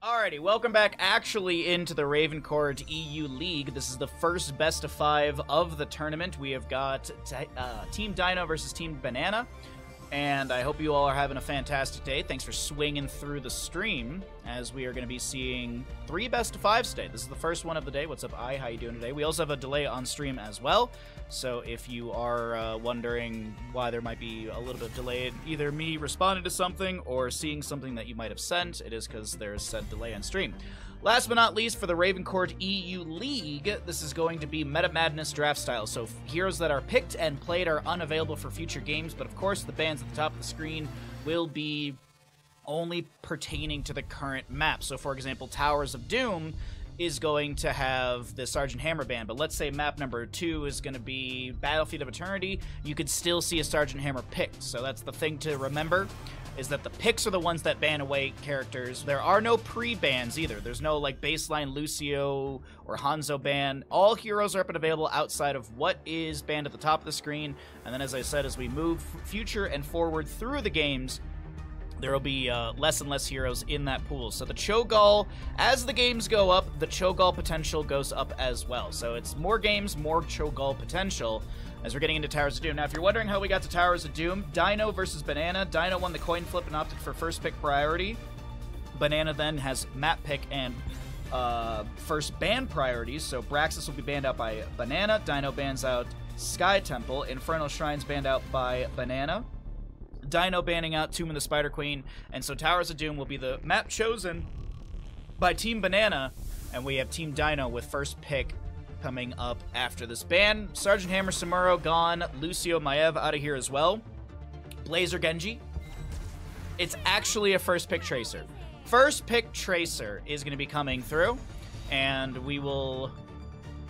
Alrighty, welcome back actually into the Ravencourt EU League. This is the first best of 5 of the tournament. We have got Team Dynouh versus Team BananaH, and I hope you all are having a fantastic day. Thanks for swinging through the stream, as we are going to be seeing 3 best of 5s today. This is the first one of the day. What's up, I? How you doing today? We also have a delay on stream as well, so if you are wondering why there might be a little bit delayed, either me responding to something or seeing something that you might have sent, it is because there's said delay on stream. Last but not least, for the Ravencourt EU League, this is going to be Meta Madness draft style. So heroes that are picked and played are unavailable for future games, but of course the bans at the top of the screen will be only pertaining to the current map. So for example, Towers of Doom is going to have the Sergeant Hammer ban, but let's say map number 2 is going to be Battlefield of Eternity, you could still see a Sergeant Hammer picked. So that's the thing to remember, is that the picks are the ones that ban away characters. There are no pre-bans either. There's no like baseline Lucio or Hanzo ban. All heroes are up and available outside of what is banned at the top of the screen. And then, as I said, as we move future and forward through the games, there will be less and less heroes in that pool. So the Cho'Gall, as the games go up, the Cho'Gall potential goes up as well. So it's more games, more Cho'Gall potential as we're getting into Towers of Doom. Now, if you're wondering how we got to Towers of Doom, Dynouh versus BananaH. Dynouh won the coin flip and opted for first pick priority. BananaH then has map pick and first ban priorities. So Braxis will be banned out by BananaH. Dynouh bans out Sky Temple. Infernal Shrine's banned out by BananaH. Dynouh banning out Tomb of the Spider Queen, and so Towers of Doom will be the map chosen by Team BananaH, and we have Team Dynouh with first pick coming up after this ban. Sergeant Hammer Samuro gone, Lucio Maev out of here as well. Blazer Genji. It's actually a first pick Tracer. First pick Tracer is going to be coming through, and we will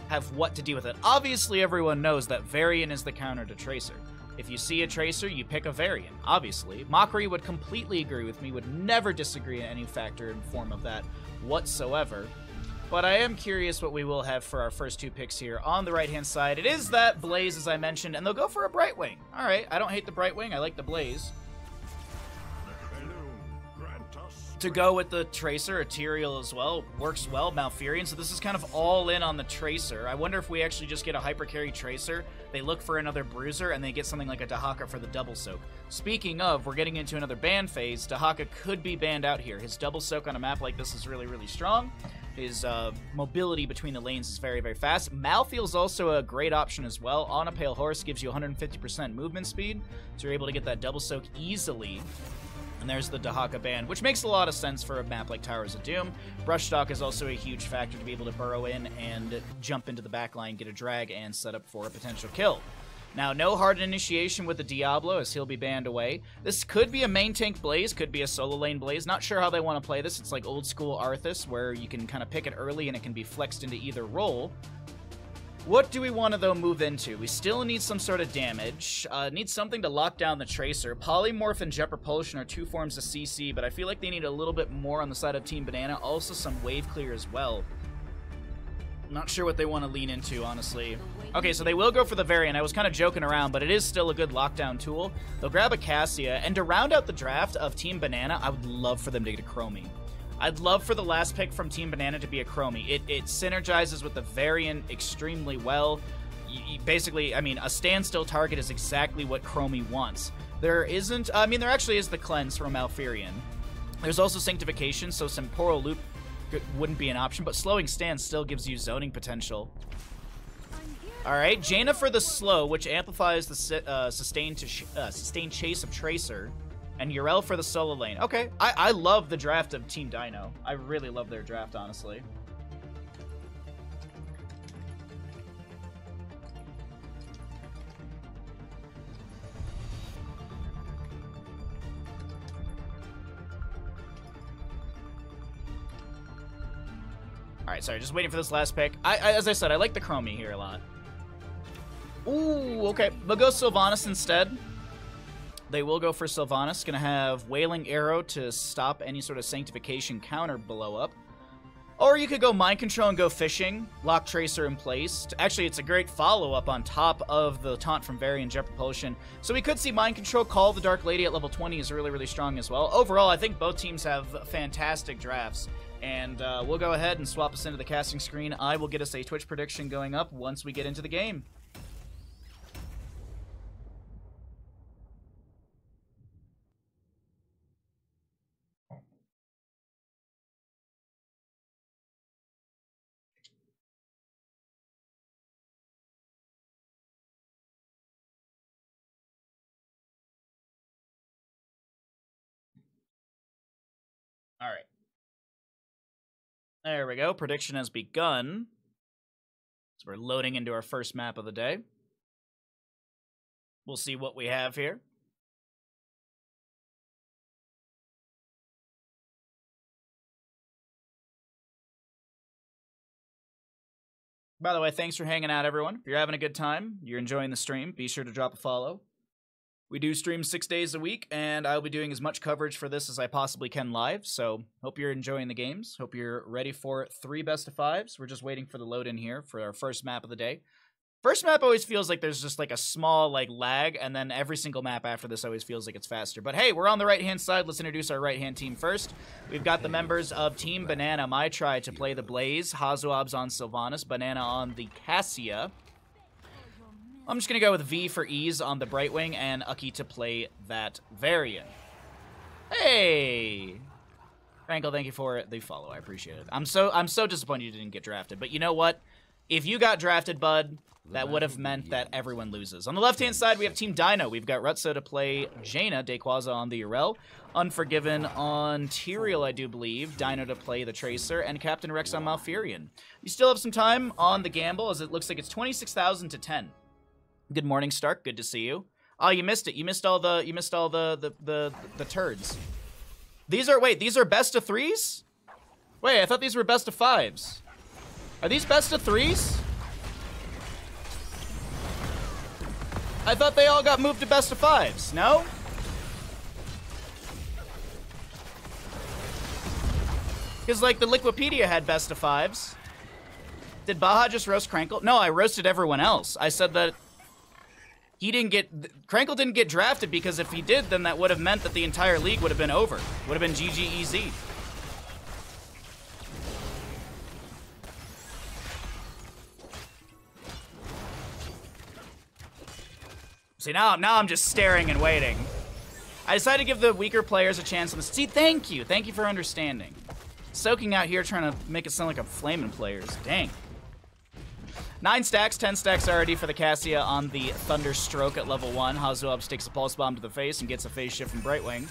have what to do with it. Obviously, everyone knows that Varian is the counter to Tracer. If you see a Tracer, you pick a Varian, obviously. Mockery would completely agree with me, would never disagree in any factor and form of that whatsoever. But I am curious what we will have for our first 2 picks here. On the right-hand side, it is that Blaze, as I mentioned, and they'll go for a Brightwing. All right, I don't hate the Brightwing. I like the Blaze. To go with the Tracer, Ethereal as well, works well, Malfurion, so this is kind of all in on the Tracer. I wonder if we actually just get a Hyper Carry Tracer, they look for another Bruiser, and they get something like a Dahaka for the Double Soak. Speaking of, we're getting into another ban phase. Dahaka could be banned out here. His Double Soak on a map like this is really, really strong. His mobility between the lanes is very, very fast. Malfeel's also a great option as well. On a Pale Horse gives you 150% movement speed, so you're able to get that Double Soak easily. And there's the Dahaka ban, which makes a lot of sense for a map like Towers of Doom. Brushstock is also a huge factor to be able to burrow in and jump into the backline, get a drag, and set up for a potential kill. Now, no hard initiation with the Diablo, as he'll be banned away. This could be a main tank Blaze, could be a solo lane Blaze. Not sure how they want to play this. It's like old school Arthas, where you can kind of pick it early and it can be flexed into either role. What do we want to, though, move into? We still need some sort of damage. Need something to lock down the Tracer. Polymorph and Jet Propulsion are 2 forms of CC, but I feel like they need a little bit more on the side of Team BananaH. Also some Wave Clear as well. Not sure what they want to lean into, honestly. Okay, so they will go for the Variant. I was kind of joking around, but it is still a good lockdown tool. They'll grab a Cassia, and to round out the draft of Team BananaH, I would love for them to get a Chromie. I'd love for the last pick from Team BananaH to be a Chromie. It synergizes with the Variant extremely well. Basically, I mean, a standstill target is exactly what Chromie wants. There isn't... I mean, there actually is the Cleanse from Malfurion. There's also Sanctification, so Temporal Loop wouldn't be an option, but Slowing Stance still gives you zoning potential. Alright, Jaina for the Slow, which amplifies the sustained chase of Tracer. And Yrel for the solo lane. Okay, I love the draft of Team Dynouh. I really love their draft, honestly. Alright, sorry, just waiting for this last pick. As I said, I like the Chromie here a lot. Ooh, okay. They'll go Sylvanas instead. They will go for Sylvanas. Going to have Wailing Arrow to stop any sort of Sanctification counter blow up. Or you could go Mind Control and go Fishing, lock Tracer in place. Actually, it's a great follow-up on top of the taunt from Varian Jet Propulsion. So we could see Mind Control call the Dark Lady at level 20 is really, really strong as well. Overall, I think both teams have fantastic drafts. And we'll go ahead and swap us into the casting screen. I will get us a Twitch prediction going up once we get into the game. All right. There we go. Prediction has begun. So we're loading into our first map of the day. We'll see what we have here. By the way, thanks for hanging out, everyone. If you're having a good time, you're enjoying the stream, be sure to drop a follow. We do stream 6 days a week, and I'll be doing as much coverage for this as I possibly can live, so hope you're enjoying the games. Hope you're ready for 3 best of 5s. We're just waiting for the load in here for our first map of the day. First map always feels like there's just like a small lag, and then every single map after this always feels like it's faster. But hey, we're on the right-hand side. Let's introduce our right-hand team first. We've got the members of Team BananaH, my try to play the Blaze, Hazuab's on Sylvanas, Banana on the Cassia. I'm just going to go with V for ease on the Brightwing, and Ucky to play that Varian. Hey! Frankel, thank you for the follow. I appreciate it. I'm so disappointed you didn't get drafted. But you know what? If you got drafted, bud, that would have meant that everyone loses. On the left-hand side, we have Team Dynouh. We've got Rutso to play Jaina, Dayquaza on the Urel, Unforgiven on Tyrael, I do believe, Dynouh to play the Tracer, and Captain Rex on Malfurion. You still have some time on the gamble, as it looks like it's 26,000 to 10. Good morning, Stark. Good to see you. Oh, you missed it. You missed all the turds. These are best of 3s? Wait, I thought these were best of 5s. Are these best of 3s? I thought they all got moved to best of 5s. No? Because, like, the Liquipedia had best of 5s. Did Baha just roast Krankle? No, I roasted everyone else. I said that Krankle didn't get drafted because if he did, then that would have meant that the entire league would have been over. Would have been GGEZ. See, now I'm just staring and waiting. I decided to give the weaker players a chance on this. See, thank you. Thank you for understanding. Soaking out here trying to make it sound like I'm flaming players. Dang. 9 stacks, 10 stacks already for the Cassia on the Thunderstroke at level 1. Hazuab takes a Pulse Bomb to the face and gets a phase shift from Brightwing.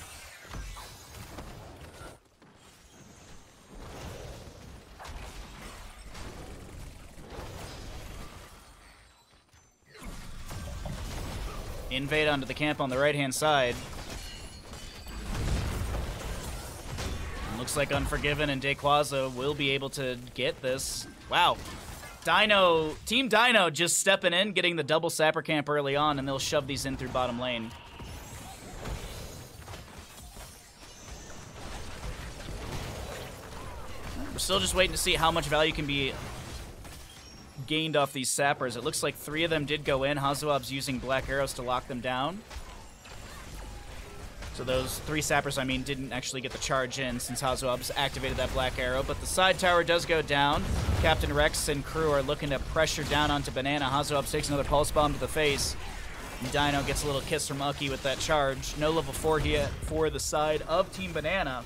Invade onto the camp on the right-hand side. And looks like Unforgiven and Dayquaza will be able to get this. Wow. Team Dynouh just stepping in, getting the double Sapper Camp early on, and they'll shove these in through bottom lane. We're still just waiting to see how much value can be gained off these Sappers. It looks like 3 of them did go in. Hazuab's using Black Arrows to lock them down. So those 3 Sappers, I mean, didn't actually get the charge in since Hazuab's activated that Black Arrow. But the side tower does go down. Captain Rex and crew are looking to pressure down onto BananaH. Hazuab takes another Pulse Bomb to the face. And Dynouh gets a little kiss from Ucky with that charge. No level 4 here for the side of Team BananaH.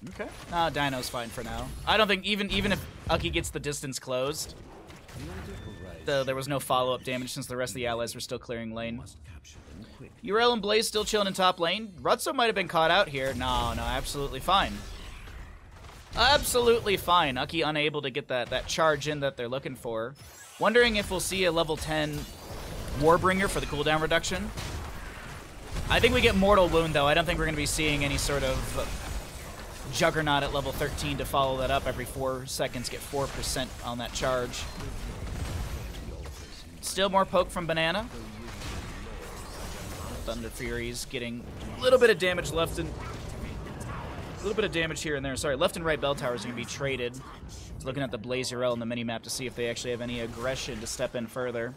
Okay. Nah, Dynouh's fine for now. I don't think even if Ucky gets the distance closed, there was no follow-up damage since the rest of the allies were still clearing lane. Urel and Blaze still chilling in top lane. Rutso might have been caught out here. No, absolutely fine. Absolutely fine. Ucky unable to get that charge in that they're looking for. Wondering if we'll see a level 10 Warbringer for the cooldown reduction. I think we get Mortal Wound, though. I don't think we're going to be seeing any sort of Juggernaut at level 13 to follow that up every 4 seconds, get 4% on that charge. Still more poke from Banana. Thunder Fury's getting a little bit of damage left and a little bit of damage here and there. Sorry, left and right bell towers are going to be traded. Just looking at the Blaze Urel in the mini-map to see if they actually have any aggression to step in further.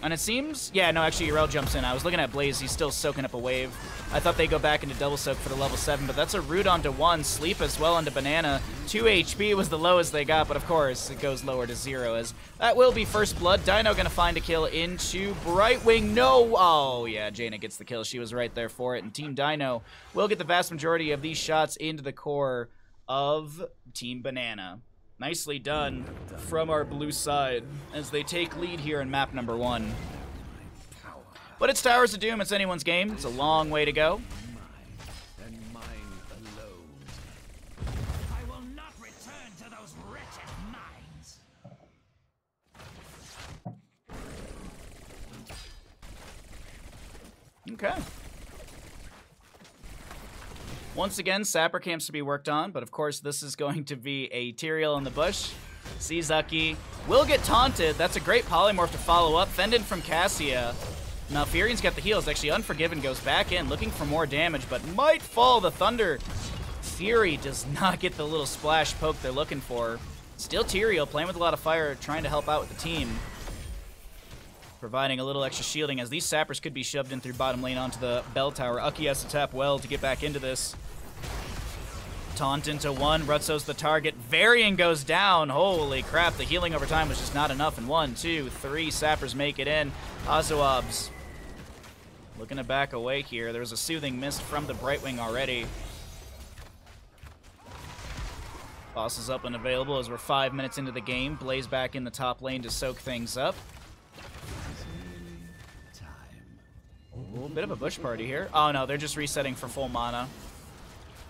And it seems... Yeah, no, actually, Urel jumps in. I was looking at Blaze. He's still soaking up a wave. I thought they'd go back into double soak for the level 7, but that's a root onto 1. Sleep as well onto Banana. 2 HP was the lowest they got, but of course, it goes lower to 0 as that will be first blood. Dynouh going to find a kill into Brightwing. No! Oh, yeah, Jaina gets the kill. She was right there for it. And Team Dynouh will get the vast majority of these shots into the core of Team Banana. Nicely done from our blue side as they take lead here in map number 1. But it's Towers of Doom. It's anyone's game. It's a long way to go. I will not return to those wretched mines. Okay. Once again, Sapper camps to be worked on, but of course this is going to be a Tyrael in the bush. Sees Ucky. Will get taunted. That's a great polymorph to follow up. Fended from Cassia. Malfurion's got the heals. Actually, Unforgiven goes back in, looking for more damage, but might fall. The Thunder Fury does not get the little splash poke they're looking for. Still Tyrael, playing with a lot of fire, trying to help out with the team. Providing a little extra shielding as these sappers could be shoved in through bottom lane onto the bell tower. Ucky has to tap well to get back into this. Taunt into 1. Rutso's the target. Varian goes down. Holy crap, the healing over time was just not enough. And 1, 2, 3 sappers make it in. Azuabs looking to back away here. There's a soothing mist from the Brightwing already. Boss is up and available as we're 5 minutes into the game. Blaze back in the top lane to soak things up. A little bit of a bush party here. Oh no, they're just resetting for full mana.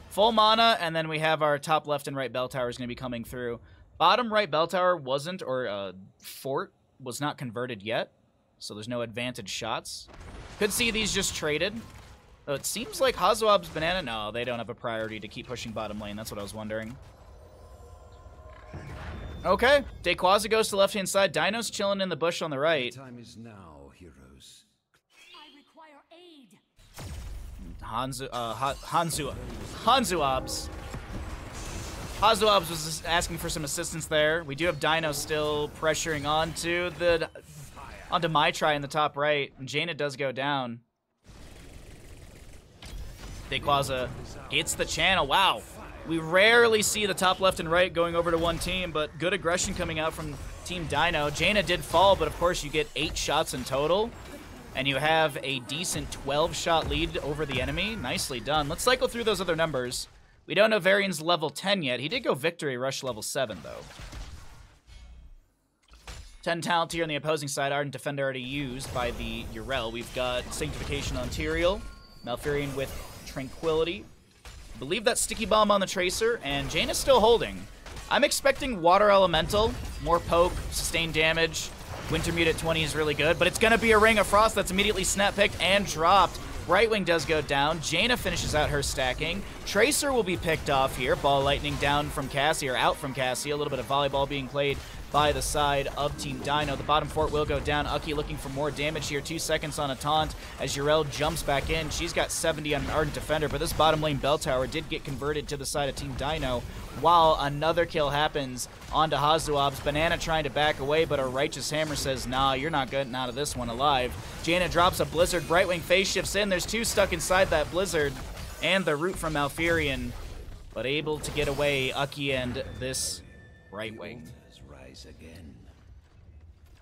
Full mana, and then we have our top left and right bell towers going to be coming through. Bottom right bell tower wasn't, or fort was not converted yet, so there's no advantage shots. Could see these just traded. Though it seems like Hazuab's Banana, no, they don't have a priority to keep pushing bottom lane. That's what I was wondering. Okay, Dayquaza goes to left-hand side. Dynouh's chilling in the bush on the right. Time is now, heroes. I require aid. Hanzuabs. Hazuabs was just asking for some assistance there. We do have Dynouh still pressuring onto Maitri in the top right. And Jaina does go down. Dayquaza gets the channel. Wow. We rarely see the top left and right going over to one team, but good aggression coming out from Team Dynouh. Jaina did fall, but of course you get 8 shots in total. And you have a decent 12-shot lead over the enemy. Nicely done. Let's cycle through those other numbers. We don't know Varian's level 10 yet. He did go Victory Rush level 7, though. 10 talent here on the opposing side. Ardent Defender already used by the Urel. We've got Sanctification on Tyrael. Malfurion with Tranquility. I believe that's Sticky Bomb on the Tracer, and Jaina's still holding. I'm expecting Water Elemental. More poke, sustained damage. Wintermute at 20 is really good, but it's going to be a Ring of Frost that's immediately snap-picked and dropped. Brightwing does go down. Jaina finishes out her stacking. Tracer will be picked off here. Ball Lightning down from Cassie, or out from Cassie. A little bit of volleyball being played by the side of Team Dynouh. The bottom fort will go down. Ucky looking for more damage here. 2 seconds on a taunt as Urel jumps back in. She's got 70 on an Ardent Defender, but this bottom lane bell tower did get converted to the side of Team Dynouh while another kill happens onto Hazuabs. Banana trying to back away, but a Righteous Hammer says, nah, you're not getting out of this one alive. Jaina drops a Blizzard. Brightwing phase shifts in. There's 2 stuck inside that Blizzard, and the root from Malfurion, but able to get away, Ucky and this Brightwing. Again.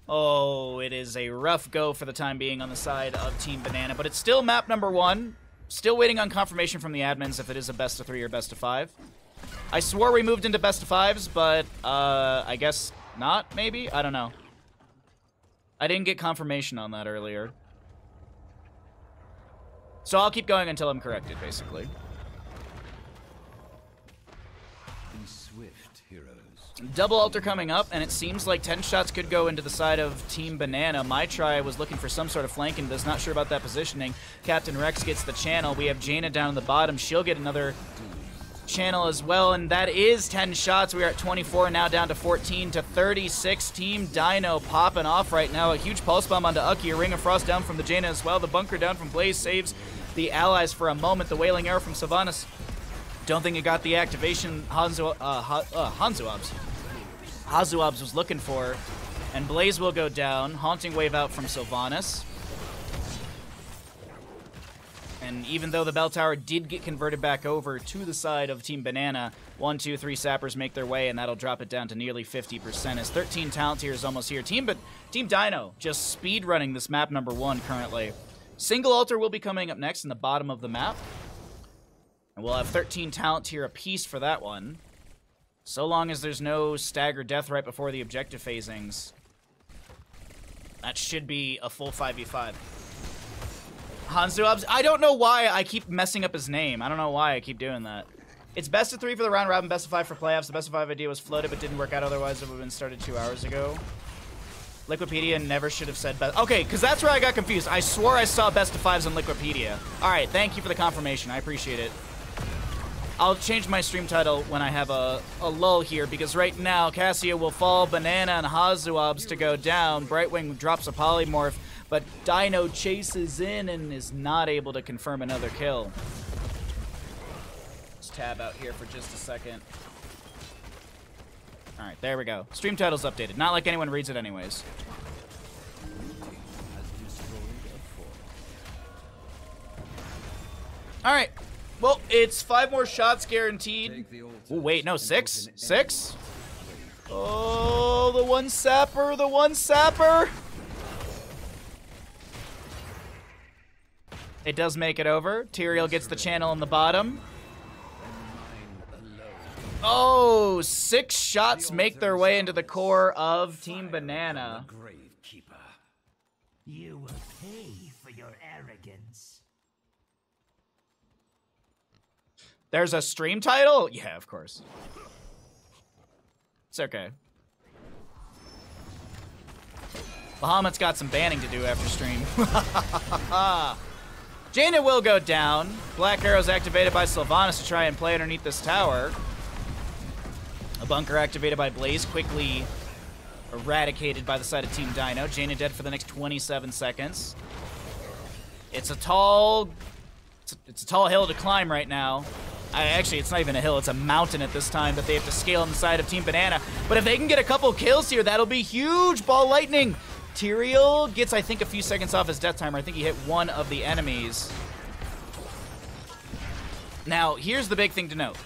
Oh, it is a rough go for the time being on the side of Team Banana, but it's still map number 1. Still waiting on confirmation from the admins if it is a best of 3 or best of 5. I swore we moved into best of 5s, but I guess not, maybe? I don't know. I didn't get confirmation on that earlier. So I'll keep going until I'm corrected, basically. Be swift, heroes. Double altar coming up, and it seems like 10 shots could go into the side of Team Banana. Maitri was looking for some sort of flank and is not sure about that positioning. Captain Rex gets the channel. We have Jaina down in the bottom. She'll get another channel as well, and that is 10 shots. We are at 24, now down to 14 to 36. Team Dynouh popping off right now. A huge pulse bomb onto Ucky, a Ring of Frost down from the Jaina as well. The bunker down from Blaze saves the allies for a moment. The Wailing Arrow from Sylvanas. Don't think it got the activation Hazuabs was looking for. And Blaze will go down. Haunting Wave out from Sylvanas. And even though the bell tower did get converted back over to the side of Team BananaH, 1, 2, 3 sappers make their way, and that'll drop it down to nearly 50%. As 13 talent tiers almost here. Team Dynouh just speed running this map number 1 currently. Single altar will be coming up next in the bottom of the map. And we'll have 13 talent tier apiece for that one. So long as there's no stagger death right before the objective phasings. That should be a full 5v5. Hanzuabs, I don't know why I keep messing up his name. I don't know why I keep doing that. It's best of 3 for the round robin, best of 5 for playoffs. The best of 5 idea was floated but didn't work out, otherwise it would have been started 2 hours ago. Liquipedia never should have said best. Okay, because that's where I got confused. I swore I saw best of 5s on Liquipedia. Alright, thank you for the confirmation. I appreciate it. I'll change my stream title when I have a lull here, because right now Cassia will fall, BananaH and Hazuabs to go down. Brightwing drops a polymorph, but Dynouh chases in and is not able to confirm another kill. Let's tab out here for just a second. Alright, there we go. Stream title's updated. Not like anyone reads it anyways. Alright. Well, it's 5 more shots guaranteed. Oh, wait, no, 6? 6? Oh, the one sapper, the one sapper. It does make it over. Tyrael gets the channel in the bottom. Oh, 6 shots make their way into the core of Team BananaH. You will pay for your arrogance. There's a stream title? Yeah, of course. It's okay. Bahamut's got some banning to do after stream. Jaina will go down. Black Arrow's activated by Sylvanas to try and play underneath this tower. A bunker activated by Blaze, quickly eradicated by the side of Team Dynouh. Jaina dead for the next 27 seconds. It's a tall hill to climb right now. Actually, it's not even a hill, it's a mountain at this time that they have to scale on the side of Team BananaH. But if they can get a couple kills here, that'll be huge. Ball lightning. Tyrael gets, I think, a few seconds off his death timer. I think he hit one of the enemies. Now, here's the big thing to note.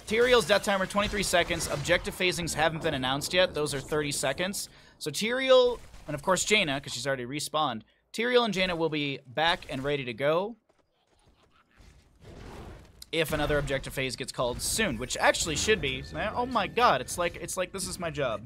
Tyrael's death timer, 23 seconds. Objective phasings haven't been announced yet. Those are 30 seconds. So Tyrael, and of course Jaina, because she's already respawned, Tyrael and Jaina will be back and ready to go if another objective phase gets called soon, which actually should be. Oh my god, it's like this is my job.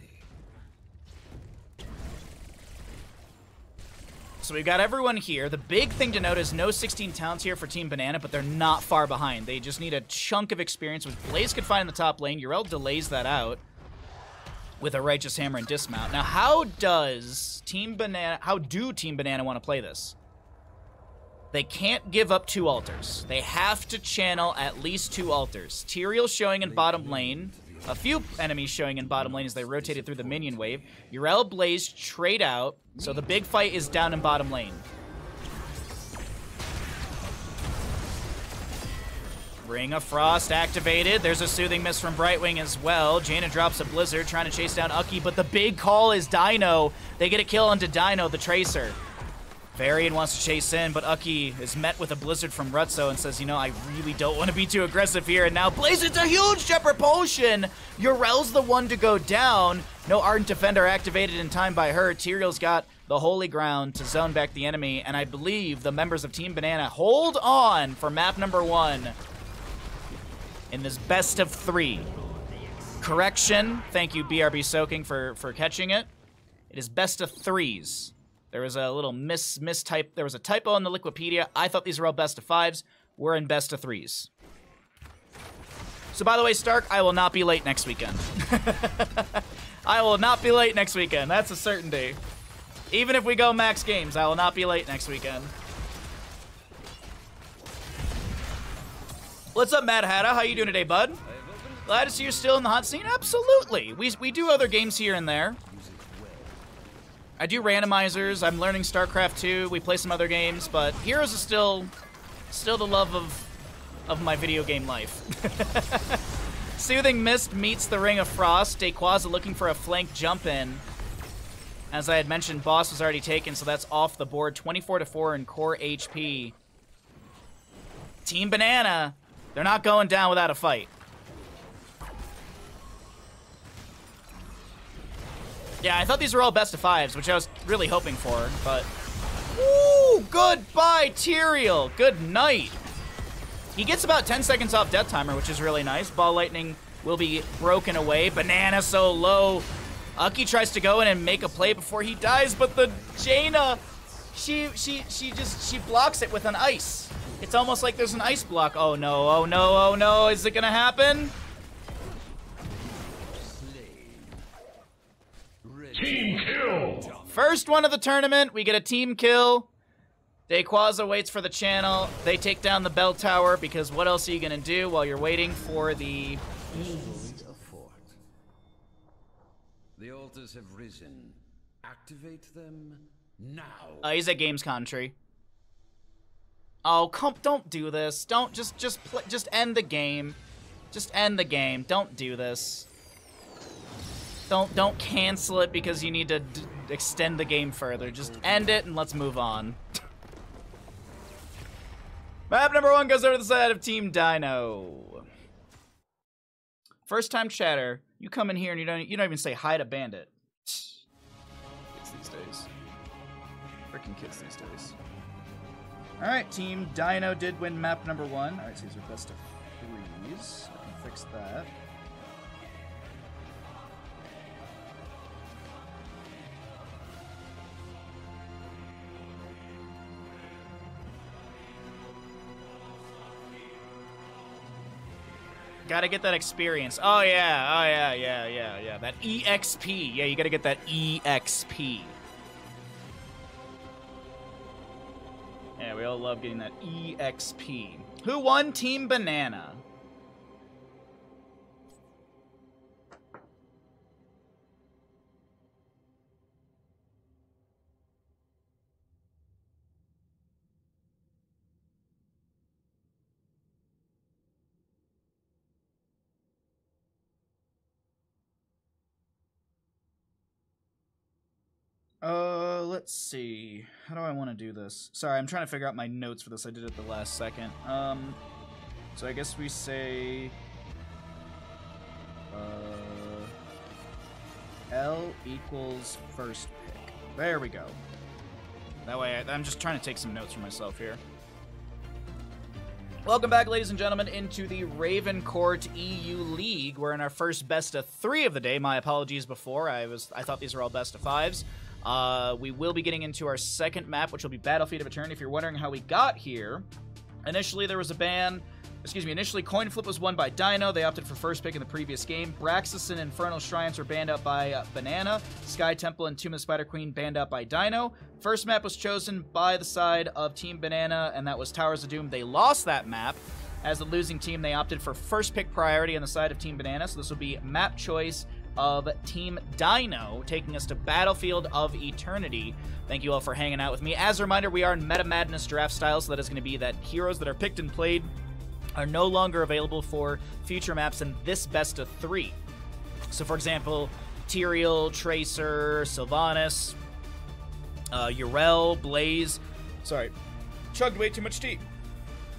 So we've got everyone here. The big thing to note is no 16 talents here for Team BananaH, but they're not far behind. They just need a chunk of experience, which Blaze could find in the top lane. Yrel delays that out with a Righteous Hammer and Dismount. Now, how do Team BananaH want to play this? They can't give up 2 altars. They have to channel at least 2 altars. Tyrael showing in bottom lane. A few enemies showing in bottom lane as they rotated through the minion wave. Yrel, Blaze trade out. So the big fight is down in bottom lane. Ring of Frost activated. There's a Soothing Mist from Brightwing as well. Jaina drops a Blizzard trying to chase down Ucky, but the big call is Dynouh. They get a kill onto Dynouh, the Tracer. Varian wants to chase in, but Ucky is met with a Blizzard from Rutzo and says, you know, I really don't want to be too aggressive here. And now Blaze, it's a huge Shepherd Potion. Yrel's the one to go down. No Ardent Defender activated in time by her. Tyrael's got the Holy Ground to zone back the enemy. And I believe the members of Team BananaH hold on for map number 1 in this best of 3. Correction. Thank you, BRB Soaking, for catching it. It is best of 3s. There was a little mistype. There was a typo in the Liquipedia. I thought these were all best of 5s. We're in best of 3s. So by the way, Stark, I will not be late next weekend. I will not be late next weekend. That's a certainty. Even if we go max games, I will not be late next weekend. What's up, Mad Hatta? How you doing today, bud? Glad to see you're still in the hot scene. Absolutely. We do other games here and there. I do randomizers. I'm learning StarCraft 2. We play some other games, but Heroes is still the love of my video game life. Soothing Mist meets the Ring of Frost. Dayquaza looking for a flank jump in. As I had mentioned, boss was already taken, so that's off the board. 24-4 in core HP. Team Banana, they're not going down without a fight. Yeah, I thought these were all best of 5s, which I was really hoping for, but... Ooh, goodbye, Tyrael. Good night. He gets about 10 seconds off Death Timer, which is really nice. Ball Lightning will be broken away. Banana so low. Ucky tries to go in and make a play before he dies, but the Jaina, she blocks it with an ice. It's almost like there's an ice block. Oh no, oh no, oh no. Is it gonna happen? Team kill! First one of the tournament, we get a team kill. Dayquaza waits for the channel. They take down the bell tower because what else are you gonna do while you're waiting for the... The altars have risen. Activate them now. He's at Games Country. Oh, don't do this. Don't just end the game. Just end the game. Don't do this. Don't cancel it because you need to extend the game further. Just end it and let's move on. Map number 1 goes over to the side of Team Dynouh. First time chatter, you come in here and you don't even say hi to Bandit. Kids these days. Freaking kids these days. Alright, Team Dynouh did win map number 1. Alright, so these are best of 3s. I can fix that. Gotta get that experience. Oh yeah. That EXP. Yeah, you gotta get that EXP. Yeah, we all love getting that EXP. Who won? Team Banana. Let's see. How do I want to do this? Sorry, I'm trying to figure out my notes for this. I did it the last second. So I guess we say... L equals first pick. There we go. That way, I'm just trying to take some notes for myself here. Welcome back, ladies and gentlemen, into the Raven Court EU League. We're in our first best of 3 of the day. My apologies before. I thought these were all best of 5s. We will be getting into our second map, which will be Battlefield of Eternity. If you're wondering how we got here, initially there was a ban. Initially Coin Flip was won by Dynouh. They opted for first pick in the previous game. Braxis and Infernal Shrines were banned out by Banana. Sky Temple and Tomb of the Spider Queen banned out by Dynouh. First map was chosen by the side of Team Banana, and that was Towers of Doom. They lost that map. As the losing team, they opted for first pick priority on the side of Team Banana, so this will be map choice of Team Dynouh, taking us to Battlefield of Eternity. Thank you all for hanging out with me. As a reminder, we are in Meta Madness draft style, so that is going to be that heroes that are picked and played are no longer available for future maps in this best of 3. So, for example, Tyrael, Tracer, Sylvanas, Yrel, Blaze. Sorry, chugged way too much tea.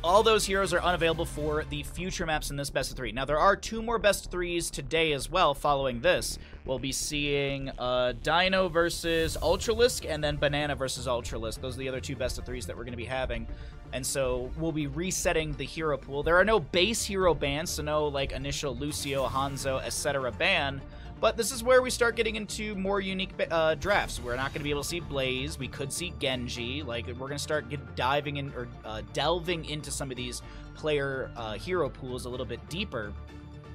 All those heroes are unavailable for the future maps in this best of 3. Now, there are 2 more best of 3s today as well following this. We'll be seeing Dynouh versus Ultralisk and then Banana versus Ultralisk. Those are the other 2 best of 3s that we're going to be having. And so we'll be resetting the hero pool. There are no base hero bans, so no like initial Lucio, Hanzo, etc. ban. But this is where we start getting into more unique drafts. We're not going to be able to see Blaze. We could see Genji. Like, we're going to start diving in or delving into some of these player hero pools a little bit deeper.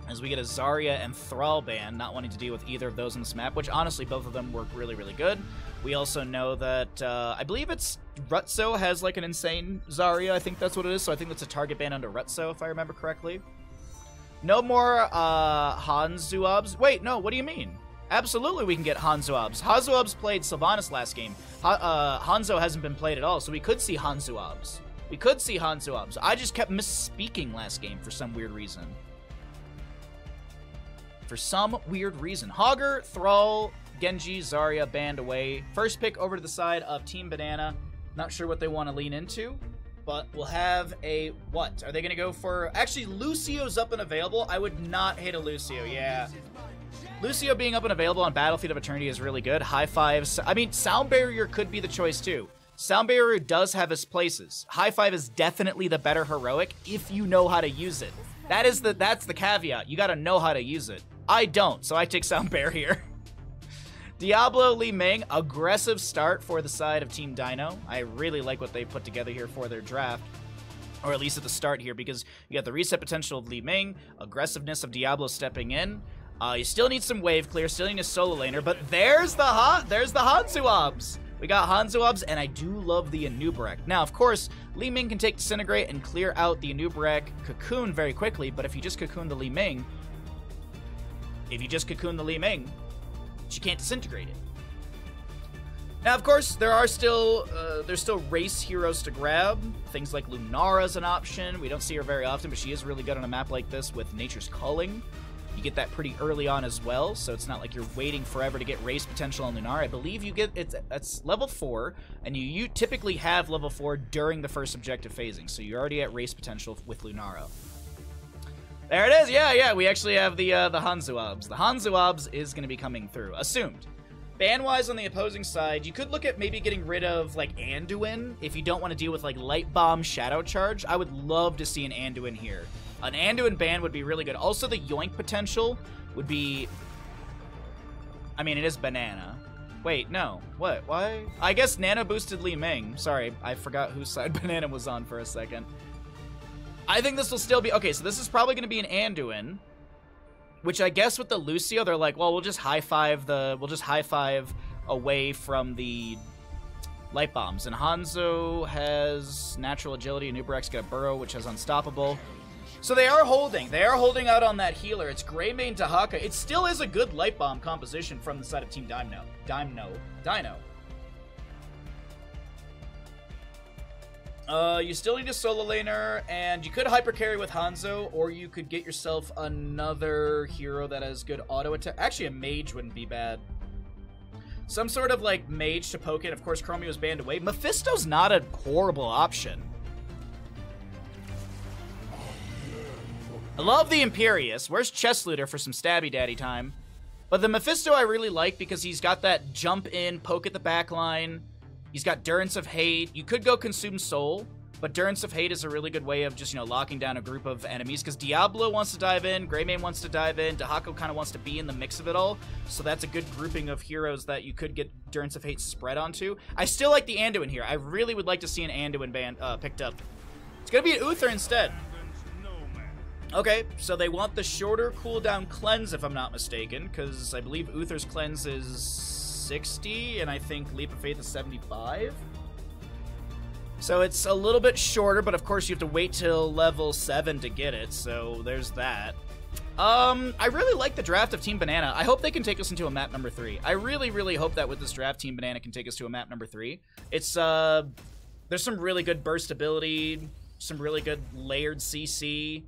as we get a Zarya and Thrall ban, not wanting to deal with either of those on this map, which honestly, both of them work really, really good. We also know that, I believe it's Rutso has like an insane Zarya, I think that's what it is, so I think that's a target ban under Rutso, if I remember correctly. No more Hanzoobs. Wait, no, what do you mean? Absolutely we can get Hanzoobs. Hanzoobs played Sylvanas last game. Hanzo hasn't been played at all, so we could see Hanzoobs. We could see Hanzoobs. I just kept misspeaking last game for some weird reason. For some weird reason. Hogger, Thrall, Genji, Zarya banned away. First pick over to the side of Team Banana. Not sure what they want to lean into, but we'll have a what? Are they going to go for... Actually, Lucio's up and available. I would not hate a Lucio, yeah. Lucio being up and available on Battlefield of Eternity is really good. High fives. I mean, Sound Barrier could be the choice too. Sound Barrier does have its places. High five is definitely the better heroic if you know how to use it. That's the caveat. You got to know how to use it. I don't, so I take Sound Barrier. Diablo, Li Ming, aggressive start for the side of Team Dynouh. I really like what they put together here for their draft. Or at least at the start here, because you got the reset potential of Li Ming, aggressiveness of Diablo stepping in. You still need some wave clear, still need a solo laner, but there's the Hanzoobs. We got Hanzoobs, and I do love the Anubarak. Now, of course, Li Ming can take Disintegrate and clear out the Anubarak Cocoon very quickly, but if you just Cocoon the Li Ming, she can't disintegrate it. Now, of course, there's still race heroes to grab. Things like Lunara's an option. We don't see her very often, but she is really good on a map like this with Nature's Calling. You get that pretty early on as well, so it's not like you're waiting forever to get race potential on Lunara. I believe you get it's level 4, and you typically have level 4 during the first objective phasing, so you're already at race potential with Lunara. There it is, yeah, we actually have the Hanzoobs. The Hanzoobs is going to be coming through, assumed. Ban-wise on the opposing side, you could look at maybe getting rid of, like, Anduin, if you don't want to deal with, like, Light Bomb, Shadow Charge. I would love to see an Anduin here. An Anduin ban would be really good. Also, the Yoink potential would be... I mean, it is Banana. Wait, no. What? Why? I guess Nano boosted Li Ming. Sorry, I forgot whose side Banana was on for a second. I think this will still be... Okay, so this is probably going to be an Anduin, which I guess with the Lucio, they're like, well, we'll just high five away from the light bombs. And Hanzo has natural agility, and Nubarak's got Burrow, which has unstoppable. So they are holding out on that healer. It's Greymane to Haka. It still is a good light bomb composition from the side of Team Dynouh. You still need a solo laner, and you could hyper carry with Hanzo, or you could get yourself another hero that has good auto attack. Actually, a mage wouldn't be bad. Some sort of, like, mage to poke it. Of course, Chromie was banned away. Mephisto's not a horrible option. I love the Imperious. Where's Chest Looter for some stabby daddy time? But the Mephisto I really like because he's got that jump in, poke at the back line. He's got Durance of Hate. You could go Consume Soul, but Durance of Hate is a really good way of just, you know, locking down a group of enemies, because Diablo wants to dive in, Greymane wants to dive in, Dahako kind of wants to be in the mix of it all, so that's a good grouping of heroes that you could get Durance of Hate spread onto. I still like the Anduin here. I really would like to see an Anduin band picked up. It's going to be an Uther instead. Okay, so they want the shorter cooldown cleanse, if I'm not mistaken, because I believe Uther's cleanse is 60, and I think Leap of Faith is 75. So it's a little bit shorter, but of course you have to wait till level 7 to get it, so there's that. I really like the draft of Team Banana. I hope they can take us into a map number 3. I really, really hope that with this draft, Team Banana can take us to a map number 3. It's, there's some really good burst ability, some really good layered CC.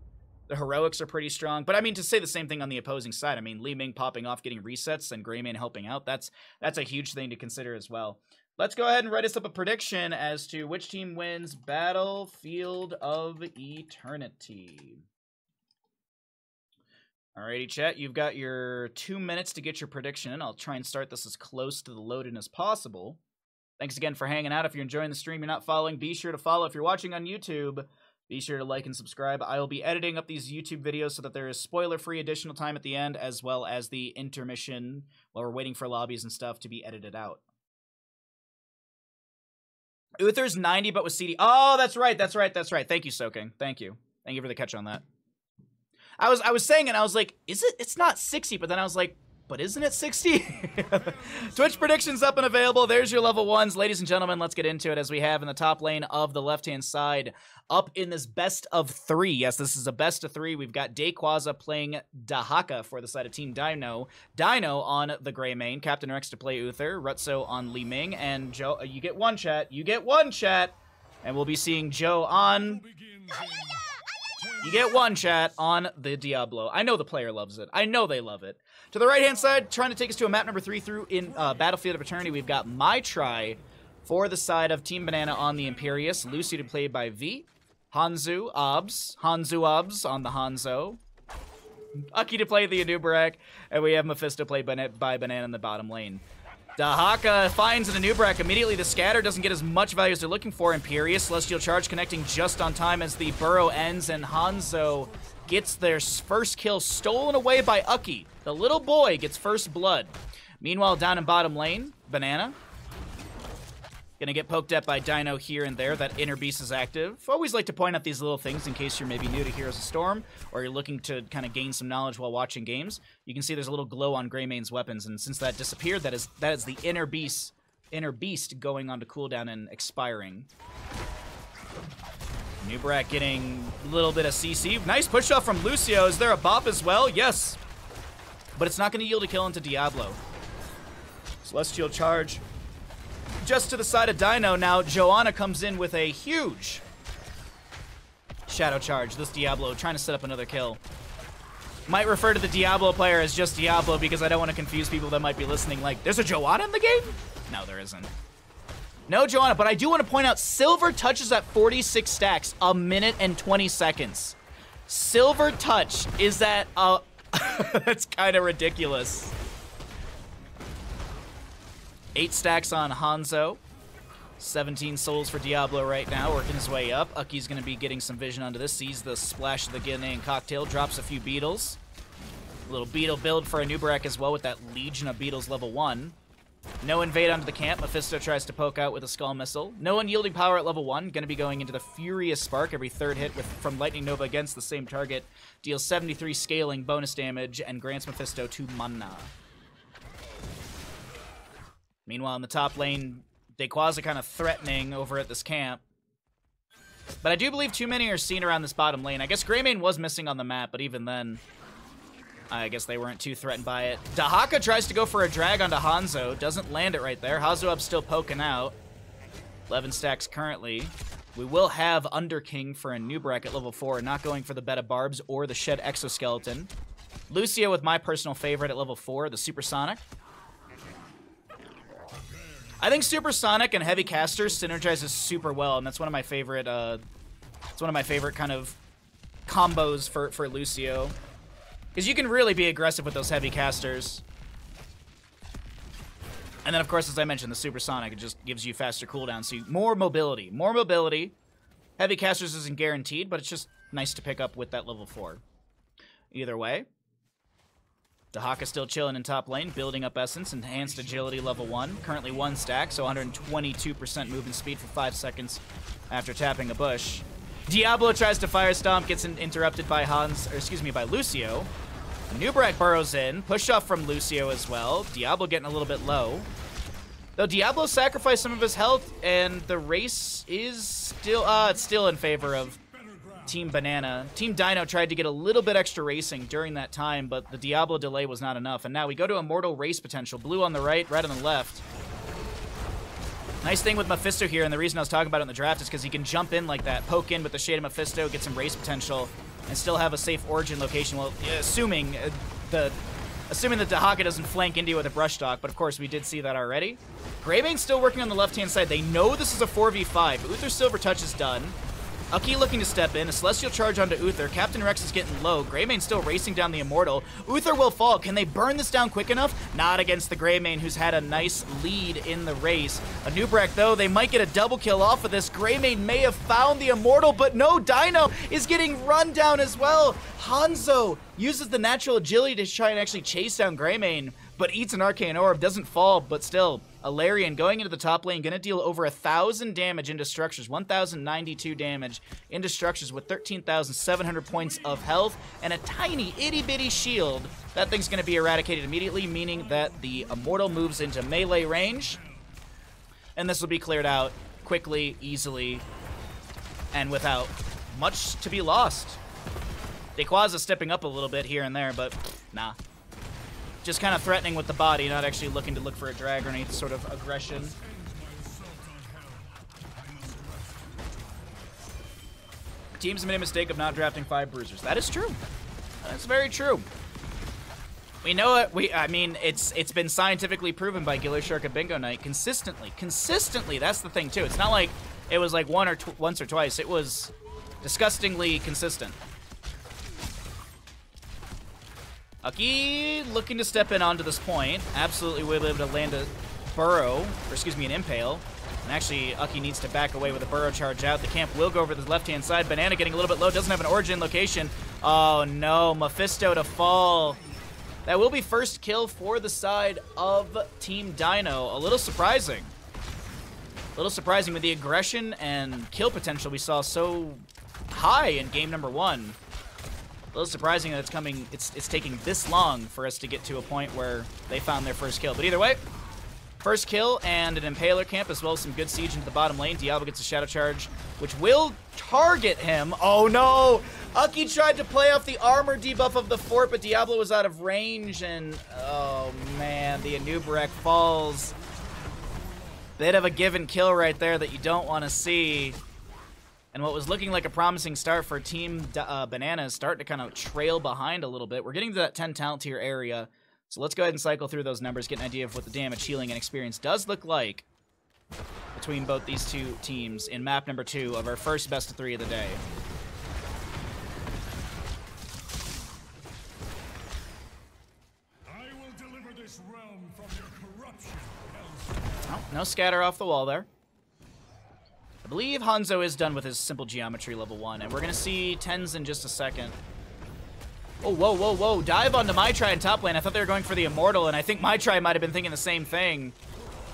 The heroics are pretty strong, but I mean, to say the same thing on the opposing side, I mean, Li Ming popping off, getting resets, and Greymane helping out, that's a huge thing to consider as well. Let's go ahead and write us up a prediction as to which team wins Battlefield of Eternity. Alrighty, chat, you've got your 2 minutes to get your prediction in. I'll try and start this as close to the load-in as possible. Thanks again for hanging out. If you're enjoying the stream, you're not following, be sure to follow. If you're watching on YouTube, be sure to like and subscribe. I will be editing up these YouTube videos so that there is spoiler-free additional time at the end, as well as the intermission while we're waiting for lobbies and stuff to be edited out. Uther's 90, but with CD. Oh, that's right. Thank you, Soaking. Thank you for the catch on that. I was saying, and I was like, it's not 60, but then I was like, but isn't it 60? Twitch predictions up and available. There's your level 1s. Ladies and gentlemen, let's get into it as we have in the top lane of the left-hand side. Up in this best of 3. Yes, this is a best of 3. We've got Dayquaza playing Dahaka for the side of Team Dynouh. Dynouh on the Grey Mane. Captain Rex to play Uther. Rutso on Li Ming. And Joe, you get one chat. You get one chat. And we'll be seeing Joe on... You get one chat on the Diablo. I know the player loves it. I know they love it. To the right-hand side, trying to take us to a map number 3 through in Battlefield of Eternity, we've got My Try for the side of Team BananaH on the Imperius. Lucy to play by V. Hanzu Obs on the Hanzo. Ucky to play the Anubarak. And we have Mephisto played by Banana in the bottom lane. Dahaka finds an Anubarak. Immediately the scatter doesn't get as much value as they're looking for. Imperius, Celestial Charge connecting just on time as the burrow ends, and Hanzo gets their first kill stolen away by Ucky. The little boy gets first blood. Meanwhile, down in bottom lane, Banana gonna get poked at by Dynouh here and there. That inner beast is active. Always like to point out these little things in case you're maybe new to Heroes of Storm or you're looking to kind of gain some knowledge while watching games. You can see there's a little glow on Greymane's weapons, and since that disappeared, that is the inner beast going onto cooldown and expiring. Anubarak getting a little bit of CC. Nice push off from Lucio. Is there a bop as well? Yes. But it's not going to yield a kill into Diablo. Celestial Charge just to the side of Dynouh. Now Joanna comes in with a huge Shadow Charge. This Diablo trying to set up another kill. Might refer to the Diablo player as just Diablo because I don't want to confuse people that might be listening like, there's a Joanna in the game? No, there isn't. No Joanna, but I do want to point out Silver touches at 46 stacks, a minute and 20 seconds. Silver touch is at, that's kind of ridiculous. 8 stacks on Hanzo. 17 souls for Diablo right now, working his way up. Ucky's going to be getting some vision onto this. Sees the splash of the Ghanaian cocktail, drops a few beetles. A little beetle build for Anubarak as well with that Legion of Beetles level 1. No invade onto the camp. Mephisto tries to poke out with a Skull Missile. No unyielding power at level 1. Going to be going into the Furious Spark. Every third hit from Lightning Nova against the same target deals 73 scaling bonus damage and grants Mephisto 2 mana. Meanwhile, in the top lane, Dayquaza kind of threatening over at this camp. But I do believe too many are seen around this bottom lane. I guess Greymane was missing on the map, but even then, I guess they weren't too threatened by it. Dahaka tries to go for a drag onto Hanzo. Doesn't land it right there. Hazuab still poking out. 11 stacks currently. We will have Underking for a Anubarak at level 4, not going for the Bed of Barbs or the Shed Exoskeleton. Lucio with my personal favorite at level 4, the Supersonic. I think Supersonic and Heavy Casters synergizes super well, and that's one of my favorite kind of combos for Lucio. Because you can really be aggressive with those Heavy Casters. And then, of course, as I mentioned, the Supersonic, it just gives you faster cooldown, so more mobility. More mobility. Heavy Casters isn't guaranteed, but it's just nice to pick up with that level 4. Either way. Dahaka still chilling in top lane, building up Essence, enhanced agility level 1. Currently 1 stack, so 122% movement speed for 5 seconds after tapping a bush. Diablo tries to Fire Stomp, gets interrupted by by Lucio. Anubarak burrows in, push off from Lucio as well. Diablo getting a little bit low. Though Diablo sacrificed some of his health, and the race is still, it's still in favor of Team BananaH. Team Dynouh tried to get a little bit extra racing during that time, but the Diablo delay was not enough. And now we go to Immortal race potential. Blue on the right, red on the left. Nice thing with Mephisto here, and the reason I was talking about it in the draft is because he can jump in like that, poke in with the Shade of Mephisto, get some race potential, and still have a safe origin location. Well, assuming that Dahaka doesn't flank into you with a brush stock, but of course we did see that already. Greymane's still working on the left-hand side. They know this is a 4v5. Uther's Silver Touch is done. Ucky looking to step in. A Celestial Charge onto Uther. Captain Rex is getting low. Greymane still racing down the Immortal. Uther will fall. Can they burn this down quick enough? Not against the Greymane, who's had a nice lead in the race. Anubarak, though, they might get a double kill off of this. Greymane may have found the Immortal, but no, Dynouh is getting run down as well. Hanzo uses the natural agility to try and actually chase down Greymane, but eats an Arcane Orb, doesn't fall, but still, Alarian going into the top lane, gonna deal over 1,000 damage into structures, 1,092 damage into structures with 13,700 points of health, and a tiny itty-bitty shield. That thing's gonna be eradicated immediately, meaning that the Immortal moves into melee range, and this will be cleared out quickly, easily, and without much to be lost. Dayquaza stepping up a little bit here and there, but nah. Just kind of threatening with the body, not actually looking to look for a drag or any sort of aggression. Teams made a mistake of not drafting 5 bruisers. That is true. That's very true. We know it. I mean, it's been scientifically proven by Giller Shark and Bingo Night consistently. Consistently, that's the thing too. It's not like it was like once or twice. It was disgustingly consistent. Ucky looking to step in onto this point. Absolutely will be able to land a burrow, or excuse me, an impale. And actually, Ucky needs to back away with a burrow charge out. The camp will go over to the left-hand side. Banana getting a little bit low, doesn't have an origin location. Oh no, Mephisto to fall. That will be first kill for the side of Team Dynouh. A little surprising. A little surprising with the aggression and kill potential we saw so high in game number 1. A little surprising that it's taking this long for us to get to a point where they found their first kill. But either way, first kill and an Impaler camp, as well as some good siege into the bottom lane. Diablo gets a Shadow Charge, which will target him. Oh no! Ucky tried to play off the armor debuff of the fort, but Diablo was out of range, and oh man, the Anubarak falls. Bit of a give and kill right there that you don't want to see. And what was looking like a promising start for Team BananaH is starting to kind of trail behind a little bit. We're getting to that 10 talent tier area. So let's go ahead and cycle through those numbers, get an idea of what the damage, healing, and experience does look like between both these two teams in map number 2 of our first best of 3 of the day. I will deliver this realm from your corruption. Oh, no scatter off the wall there. I believe Hanzo is done with his simple geometry level 1, and we're going to see 10s in just a second. Oh, whoa, whoa, whoa. Dive onto Maitri in top lane. I thought they were going for the Immortal, and I think Maitri might have been thinking the same thing.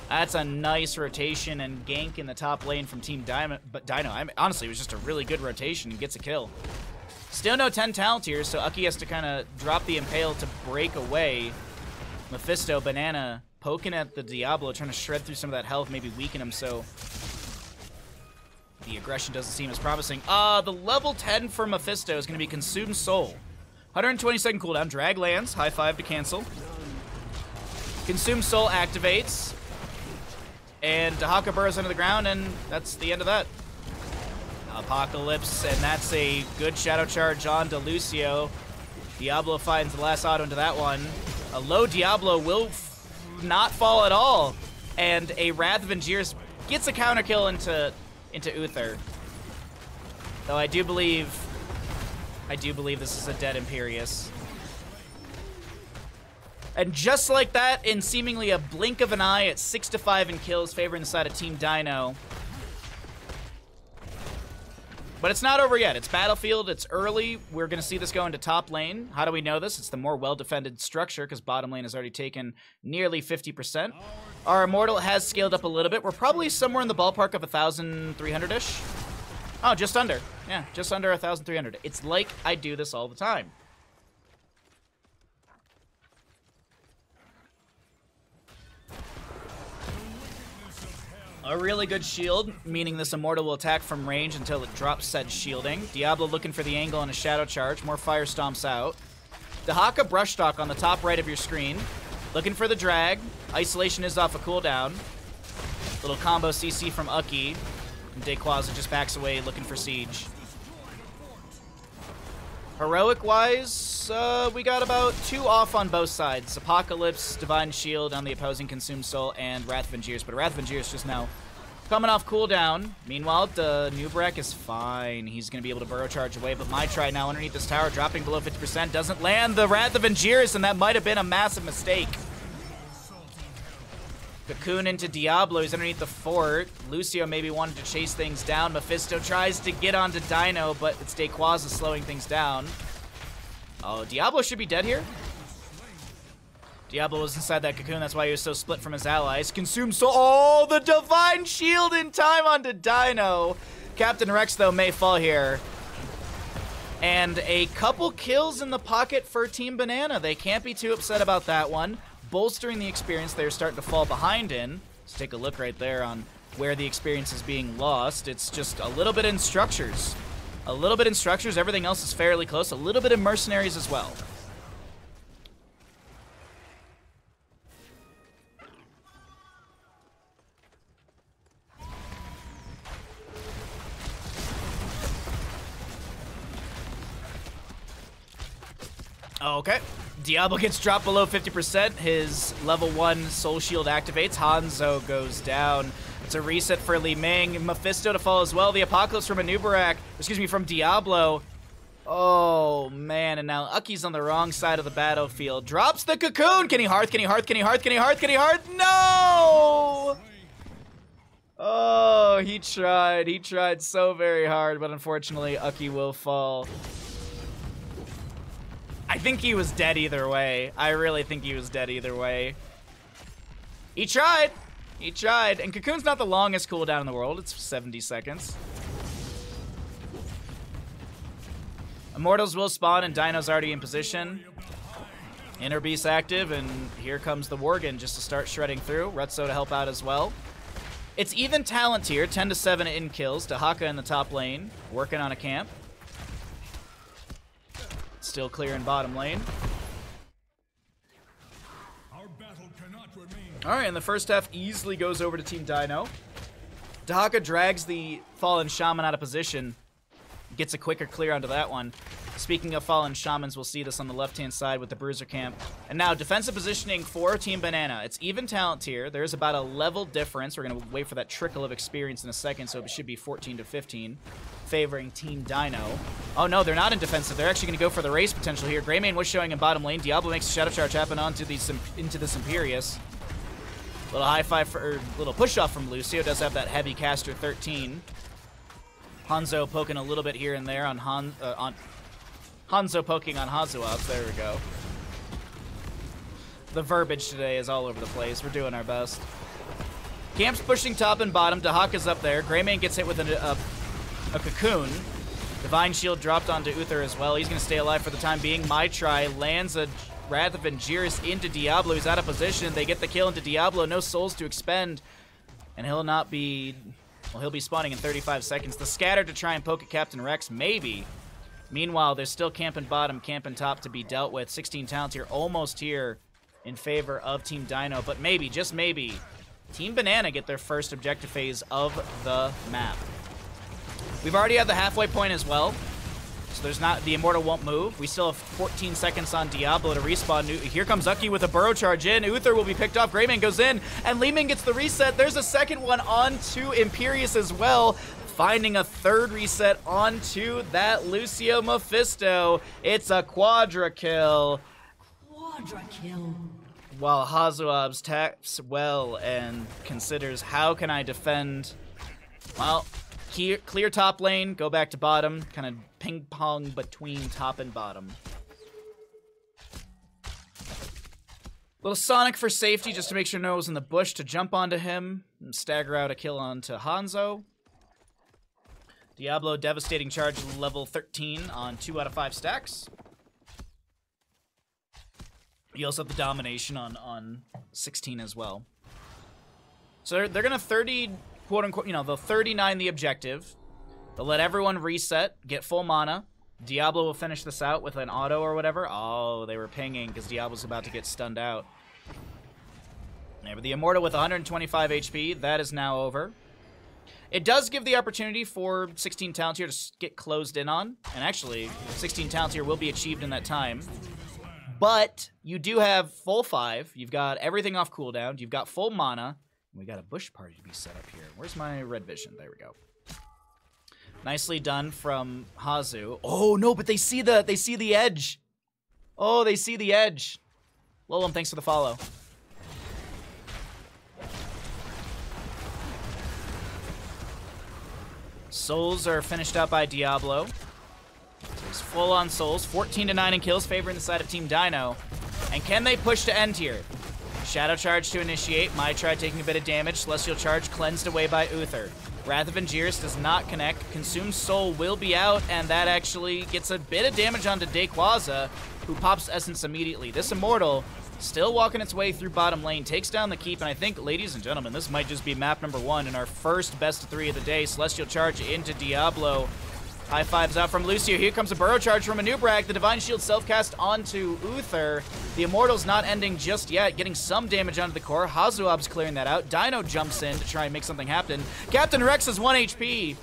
That's a nice rotation and gank in the top lane from Team Dynouh. Honestly, it was just a really good rotation and gets a kill. Still no 10 talent tiers, so Ucky has to kind of drop the Impale to break away. Mephisto, Banana, poking at the Diablo, trying to shred through some of that health, maybe weaken him, so the aggression doesn't seem as promising. The level 10 for Mephisto is going to be Consume Soul. 120-second cooldown. Drag lands. High 5 to cancel. Consume Soul activates. And Dahaka burrows under the ground, and that's the end of that. Apocalypse, and that's a good Shadow Charge on to Lucio. Diablo finds the last auto into that one. A low Diablo will not fall at all. And a Wrath of Angiers gets a counter kill into Uther. Though I do believe this is a dead Imperius. And just like that, in seemingly a blink of an eye, at 6-5 in kills, favoring the side of Team Dynouh. But it's not over yet. It's Battlefield. It's early. We're going to see this go into top lane. How do we know this? It's the more well-defended structure, because bottom lane has already taken nearly 50%. Our Immortal has scaled up a little bit. We're probably somewhere in the ballpark of 1,300-ish. Oh, just under. Yeah, just under 1,300. It's like I do this all the time. A really good shield, meaning this Immortal will attack from range until it drops said shielding. Diablo looking for the angle on a Shadow Charge. More fire stomps out. Dahaka Brushstock on the top right of your screen. Looking for the drag. Isolation is off a cooldown. Little combo CC from Ucky. And Dayquaza just backs away looking for siege. Heroic-wise, we got about 2 off on both sides. Apocalypse, Divine Shield on the opposing Consumed Soul, and Wrath of Angiers. But Wrath of Angiers just now coming off cooldown. Meanwhile, the Anubarak is fine. He's going to be able to burrow charge away, but Maitri now underneath this tower, dropping below 50%. Doesn't land the Wrath of Angiers, and that might have been a massive mistake. Cocoon into Diablo. He's underneath the fort. Lucio maybe wanted to chase things down. Mephisto tries to get onto Dynouh, but it's Dayquaza slowing things down. Oh, Diablo should be dead here. Diablo was inside that cocoon, that's why he was so split from his allies. Consumed soul. Oh, the divine shield in time onto Dynouh. Captain Rex, though, may fall here. And a couple kills in the pocket for Team Banana. They can't be too upset about that one. Bolstering the experience they're starting to fall behind in. Let's take a look right there on where the experience is being lost. It's just a little bit in structures. A little bit in structures. Everything else is fairly close. A little bit in mercenaries as well. Okay. Diablo gets dropped below 50%. His level 1 soul shield activates. Hanzo goes down. It's a reset for Li Ming. Mephisto to fall as well. The Apocalypse from Anubarak. Excuse me, from Diablo. Oh, man. And now Ucky's on the wrong side of the battlefield. Drops the cocoon. Can he hearth? Can he hearth? Can he hearth? Can he hearth? Can he hearth? No! Oh, he tried. He tried so very hard, but unfortunately, Ucky will fall. I think he was dead either way. I really think he was dead either way. He tried. He tried. And Cocoon's not the longest cooldown in the world. It's 70 seconds. Immortals will spawn and Dynouh's already in position. Inner Beast active, and here comes the Worgen just to start shredding through. Rutso to help out as well. It's even talent here. 10 to 7 in kills. Dahaka in the top lane, working on a camp. Still clear in bottom lane. Alright, and the first half easily goes over to Team Dynouh. Dahaka drags the Fallen Shaman out of position. Gets a quicker clear onto that one. Speaking of Fallen Shamans, we'll see this on the left-hand side with the Bruiser camp. And now, defensive positioning for Team Banana. It's even talent tier. There's about a level difference. We're going to wait for that trickle of experience in a second, so it should be 14 to 15. Favoring Team Dynouh. Oh no, they're not in defensive. They're actually going to go for the race potential here. Greymane was showing in bottom lane. Diablo makes a Shadow Charge happen onto into this Imperius. Little high five for, little push off from Lucio. Does have that heavy caster 13. Hanzo poking a little bit here and there on Hanzo poking on Hazuops. There we go. The verbiage today is all over the place. We're doing our best. Camp's pushing top and bottom. Dahaka's up there. Greymane gets hit with a cocoon. Divine Shield dropped onto Uther as well. He's going to stay alive for the time being. My try lands a Wrath of Angiris into Diablo. He's out of position. They get the kill into Diablo. No souls to expend. And he'll not be... Well, he'll be spawning in 35 seconds. The scatter to try and poke at Captain Rex, maybe. Meanwhile, there's still camp and bottom, camp and top to be dealt with. 16 talents here, almost here in favor of Team Dynouh. But maybe, just maybe, Team Banana get their first objective phase of the map. We've already had the halfway point as well. So there's not, the Immortal won't move. We still have 14 seconds on Diablo to respawn. Here comes Ucky with a burrow charge in. Uther will be picked off. Greymane goes in, and Li Ming gets the reset. There's a second one onto Imperius as well. Finding a third reset onto that Lucio Mephisto. It's a quadra kill. Quadra kill. While Hazuops taps well and considers, how can I defend? Well, clear top lane, go back to bottom, kind of ping pong between top and bottom. Little Sonic for safety, just to make sure no one's in the bush to jump onto him and stagger out a kill onto Hanzo. Diablo, devastating charge, level 13 on 2 out of 5 stacks. You also have the domination on 16 as well. So they're gonna 30, quote unquote, you know, they'll 39 the objective. They'll let everyone reset, get full mana. Diablo will finish this out with an auto or whatever. Oh, they were pinging because Diablo's about to get stunned out. Yeah, but the Immortal with 125 HP, that is now over. It does give the opportunity for 16 talents here to get closed in on. And actually, 16 talents here will be achieved in that time. But you do have full 5. You've got everything off cooldown. You've got full mana. And we got a bush party to be set up here. Where's my red vision? There we go. Nicely done from Hazu. Oh no, but they see the edge. Oh, they see the edge. Lolum, thanks for the follow. Souls are finished out by Diablo. So he's full on souls. 14 to 9 in kills, favoring the side of Team Dynouh. And can they push to end here? Shadow Charge to initiate. My Try taking a bit of damage. Celestial Charge cleansed away by Uther. Wrath of Angiers does not connect. Consumed Soul will be out, and that actually gets a bit of damage onto Dayquaza, who pops Essence immediately. This Immortal, still walking its way through bottom lane, takes down the keep, and I think, ladies and gentlemen, this might just be map number 1 in our first best of 3 of the day. Celestial Charge into Diablo. High fives out from Lucio. Here comes a Burrow Charge from Anubrag. The Divine Shield self-cast onto Uther. The Immortal's not ending just yet, getting some damage onto the core. Hazuab's clearing that out. Dynouh jumps in to try and make something happen. Captain Rex is 1 HP.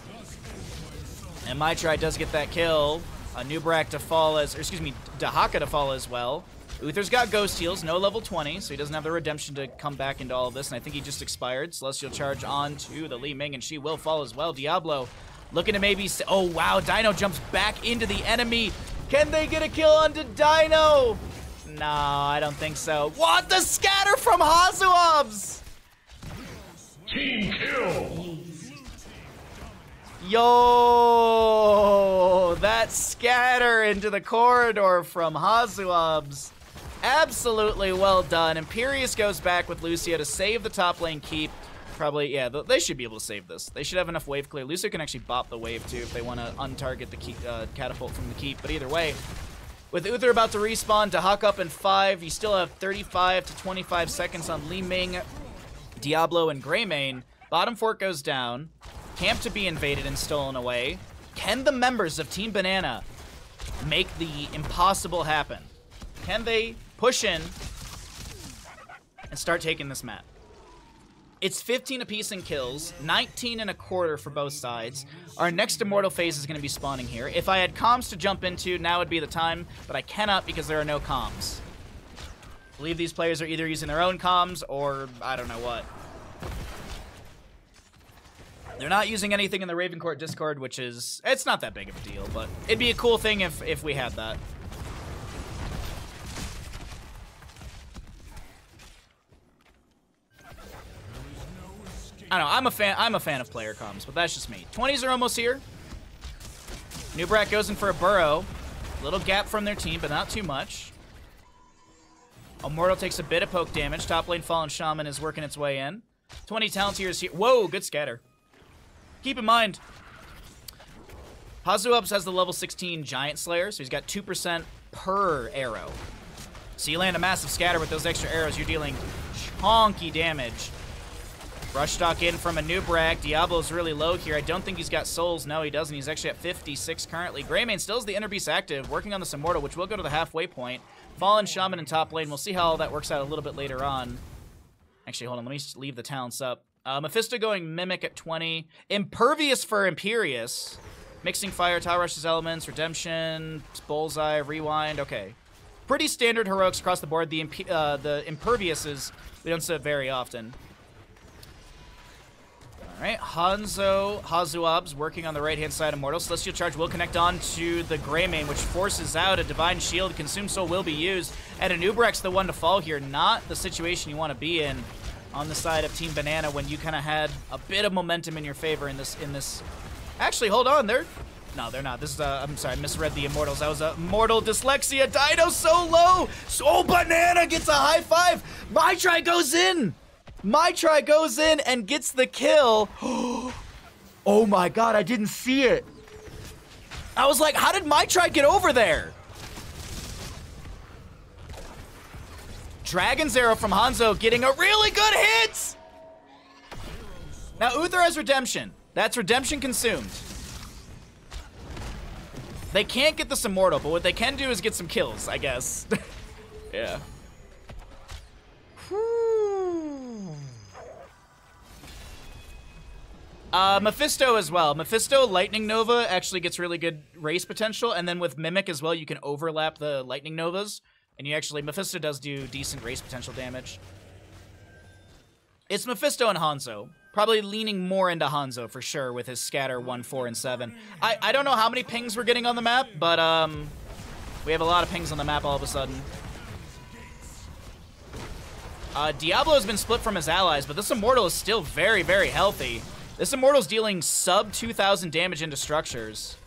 And My Try does get that kill. Anubrag to fall as, or excuse me, Dahaka to fall as well. Uther's got Ghost Heals, no level 20, so he doesn't have the redemption to come back into all of this, and I think he just expired. Celestial Charge onto the Li Ming, and she will fall as well. Diablo looking to maybe... Oh, wow. Dynouh jumps back into the enemy. Can they get a kill onto Dynouh? No, I don't think so. What? The scatter from Hazuabs! Team kill! Yo! That scatter into the corridor from Hazuabs. Absolutely well done. Imperius goes back with Lucio to save the top lane keep. Probably, yeah, they should be able to save this. They should have enough wave clear. Lucio can actually bop the wave, too, if they want to untarget the keep, catapult from the keep. But either way, with Uther about to respawn, Dahak up in 5, you still have 35 to 25 seconds on Li Ming, Diablo, and Greymane. Bottom fort goes down. Camp to be invaded and stolen away. Can the members of Team Banana make the impossible happen? Can they push in and start taking this map? It's 15 apiece in kills, 19 and a quarter for both sides. Our next Immortal phase is going to be spawning here. If I had comms to jump into, now would be the time, but I cannot because there are no comms. I believe these players are either using their own comms or I don't know what. They're not using anything in the Ravencourt Discord, which is... It's not that big of a deal, but it'd be a cool thing if we had that. I don't know, I'm a fan of player comms, but that's just me. 20s are almost here. Nubrak goes in for a burrow. Little gap from their team, but not too much. Immortal takes a bit of poke damage. Top lane Fallen Shaman is working its way in. 20 talents here is here. Whoa, good scatter. Keep in mind, Hazuabs has the level 16 Giant Slayer, so he's got 2% per arrow. So you land a massive scatter with those extra arrows, you're dealing chonky damage. Rush stock in from Anubrag. Diablo's really low here. I don't think he's got souls. No, he doesn't. He's actually at 56 currently. Greymane still has the Inner Beast active, working on this Immortal, which will go to the halfway point. Fallen Shaman in top lane. We'll see how all that works out a little bit later on. Actually, hold on. Let me just leave the talents up. Mephisto going Mimic at 20. Impervious for Imperius. Mixing Fire, Tower Rush's Elements, Redemption, Bullseye, Rewind. Okay. Pretty standard heroics across the board. The Imperviouses, we don't see it very often. Alright, Hazuab's working on the right-hand side of Immortal. Celestial Charge will connect on to the Greymane, which forces out a Divine Shield. Consume Soul will be used. And Anubrek's the one to fall here. Not the situation you want to be in on the side of Team Banana when you kind of had a bit of momentum in your favor in this... Actually, hold on. No, they're not. This is, I'm sorry, I misread the Immortals. That was a mortal dyslexia. Dynouh so low. So Banana gets a high five. My Try goes in. My Try goes in and gets the kill. Oh my god, I didn't see it. I was like, how did My Try get over there? Dragon's Arrow from Hanzo getting a really good hit. Now Uther has Redemption. That's Redemption consumed. They can't get this Immortal, but what they can do is get some kills, I guess. Yeah. Mephisto as well. Mephisto, Lightning Nova actually gets really good race potential, and then with Mimic as well, you can overlap the Lightning Novas, and you actually, Mephisto does do decent race potential damage. It's Mephisto and Hanzo. Probably leaning more into Hanzo for sure with his scatter 1, 4, and 7. I don't know how many pings we're getting on the map, but we have a lot of pings on the map all of a sudden. Diablo has been split from his allies, but this Immortal is still very, very healthy. This Immortal's dealing sub 2,000 damage into structures.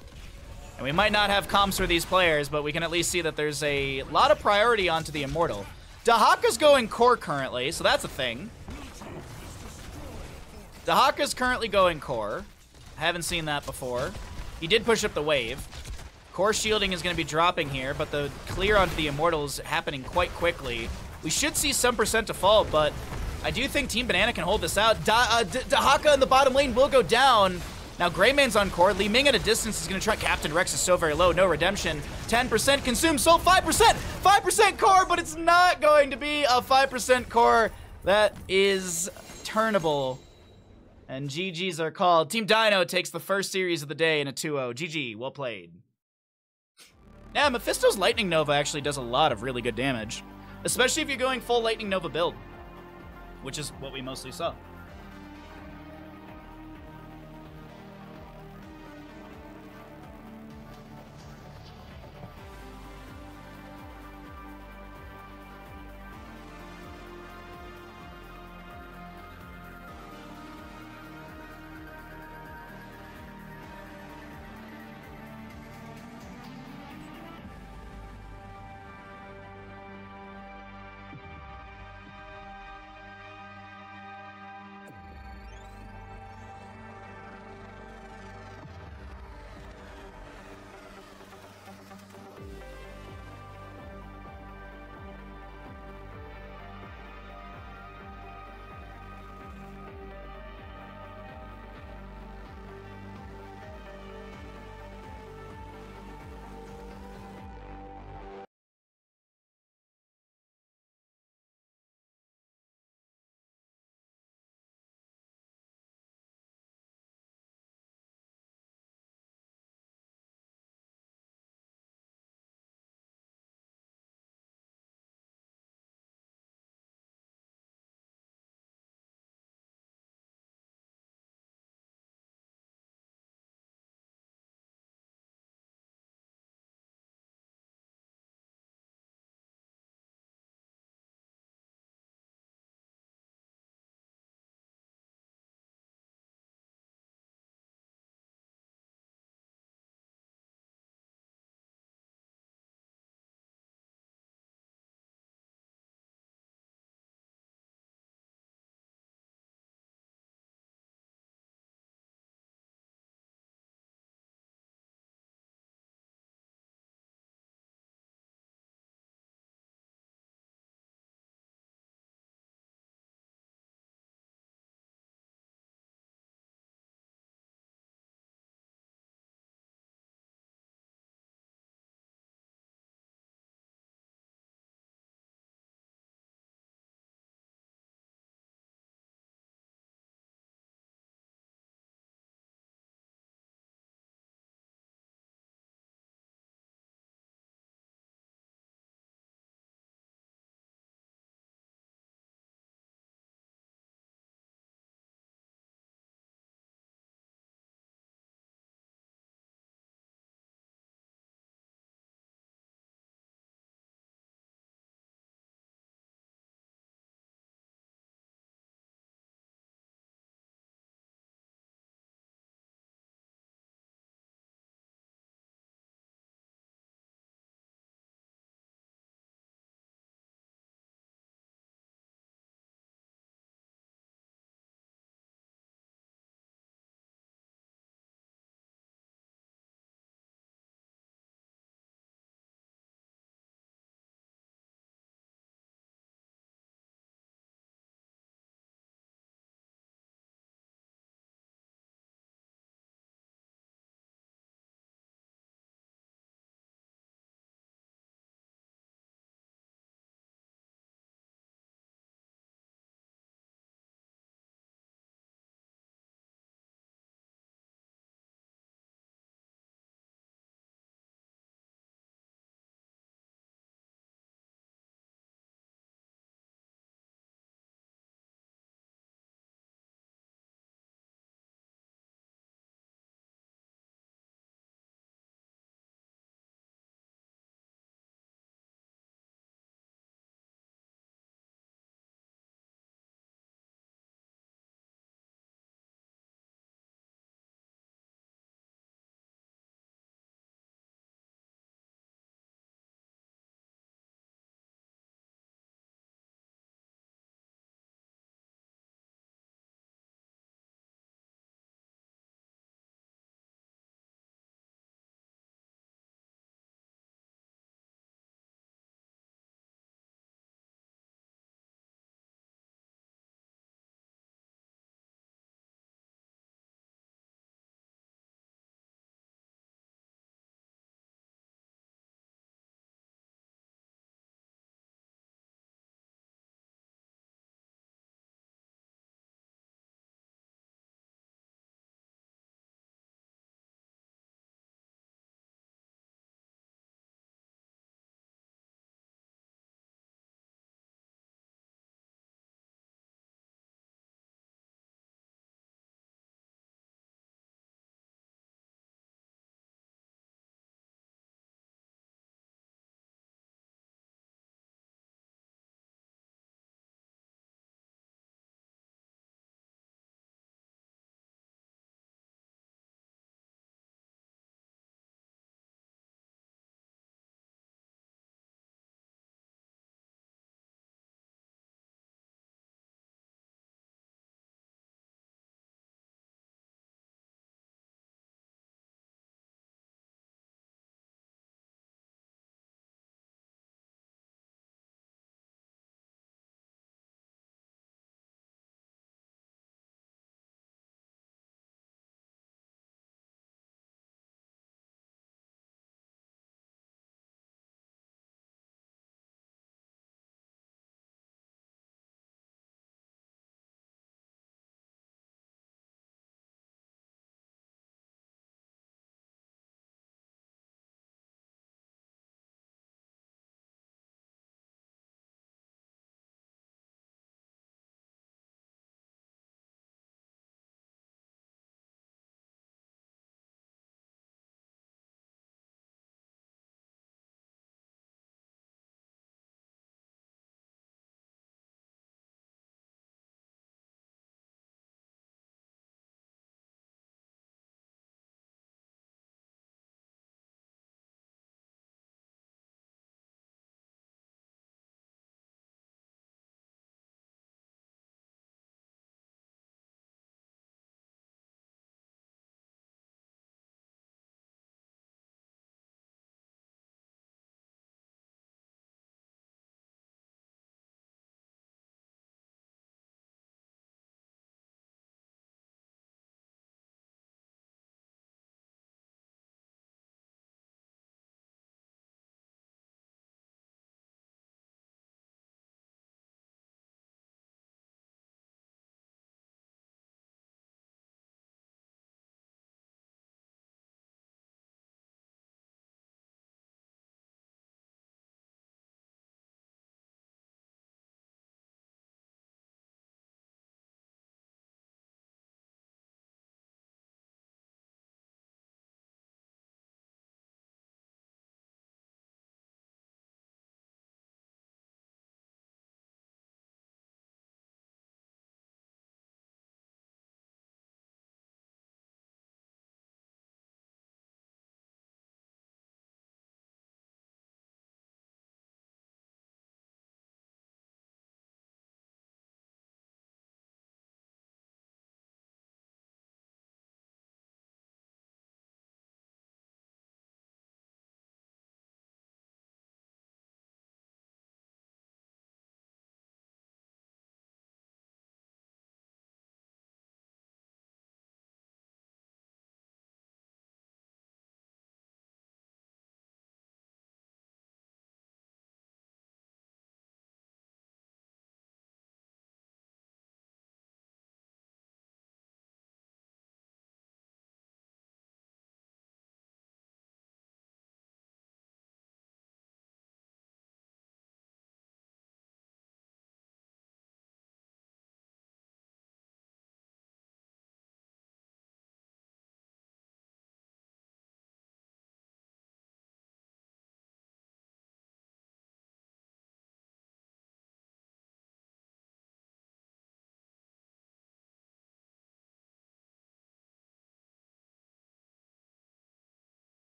And we might not have comms for these players, but we can at least see that there's a lot of priority onto the Immortal. Dahaka's going core currently, so that's a thing. Dahaka's currently going core. Haven't seen that before. He did push up the wave. Core shielding is going to be dropping here, but the clear onto the Immortals happening quite quickly. We should see some percent to fall, but I do think Team Banana can hold this out. Dahaka in the bottom lane will go down. Now Greyman's on core. Li Ming at a distance is going to try. Captain Rex is so very low. No redemption. 10% consumed. Sold 5%. 5% core, but it's not going to be a 5% core that is turnable. And GG's are called. Team Dynouh takes the first series of the day in a 2-0. GG. Well played. Yeah, Mephisto's Lightning Nova actually does a lot of really good damage. Especially if you're going full Lightning Nova build. Which is what we mostly saw.